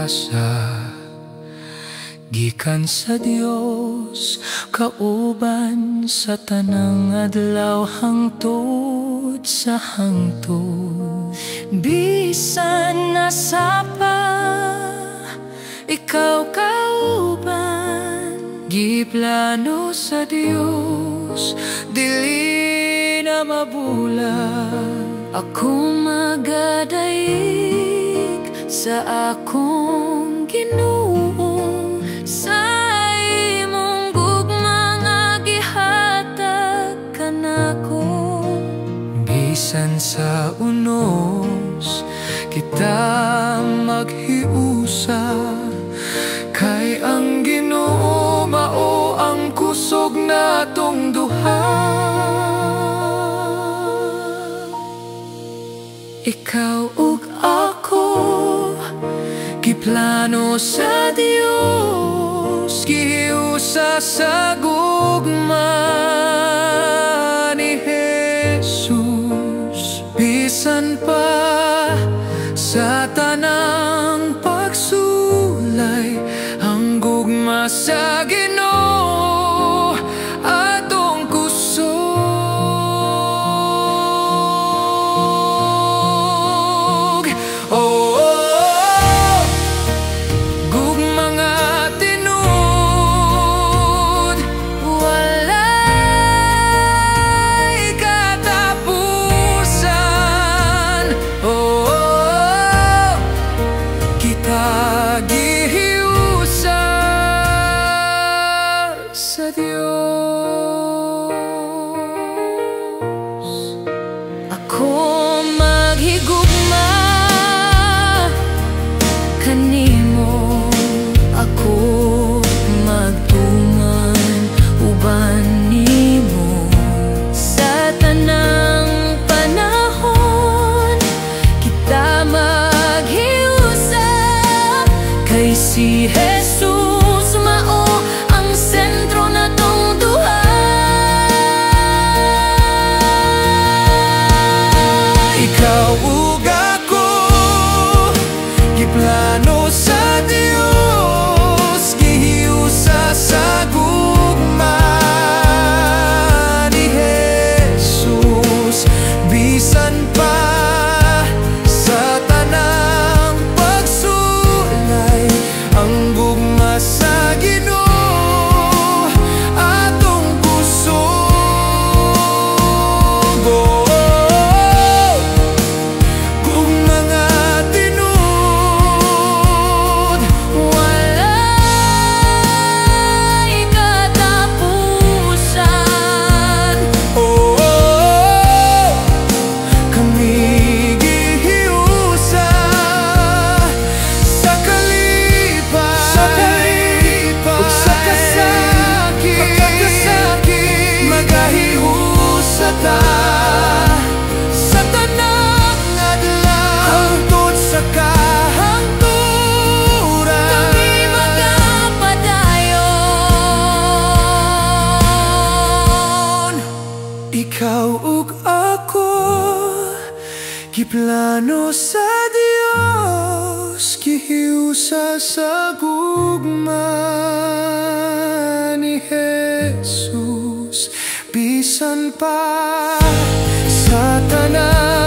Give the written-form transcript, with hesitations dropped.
pag-asa gikan sa Dios, kauban sa tanang adlaw hangtod sa hangtod. Bisan nasa pa ikaw kauban, giplano sa Dios, dili na mabulag. Ako magadaig sa akong Ginoo, sa imong gugma nga gihatag kanako. Bisan sa unos kita maghiusa, kay ang Ginoo mao ang kusog natong duha. Ikaw ug ako giplano sa Dios, gihiusa sa gugma ni Jesus. Bisan pa sa tanang pagsulay, ang gugma sa Ginoo atong kusog. Sa Diyos ako maghigugma kanimo, ako magtuman uban nimo sa tanang panahon. Kita maghiusa kay si Jesus mao ang sentro natong duha. Ikaw ug ako giplano sa Dios, gihiusa sa gugma ni Jesus. Bisan pa sa tanang pagsulay, ang gugma sa Ginoo atong kusog. Kung mga tinud walay katapusan, kami gihiusa sa kalipay ug sa kasakit, magahiusa ta sa tanang adlaw hangtod sa kahangturan. Kami magapadayon, ikaw ug ako giplano sa Dios, gihiusa sa gugma ni Jesus. Bisan pa sa tanang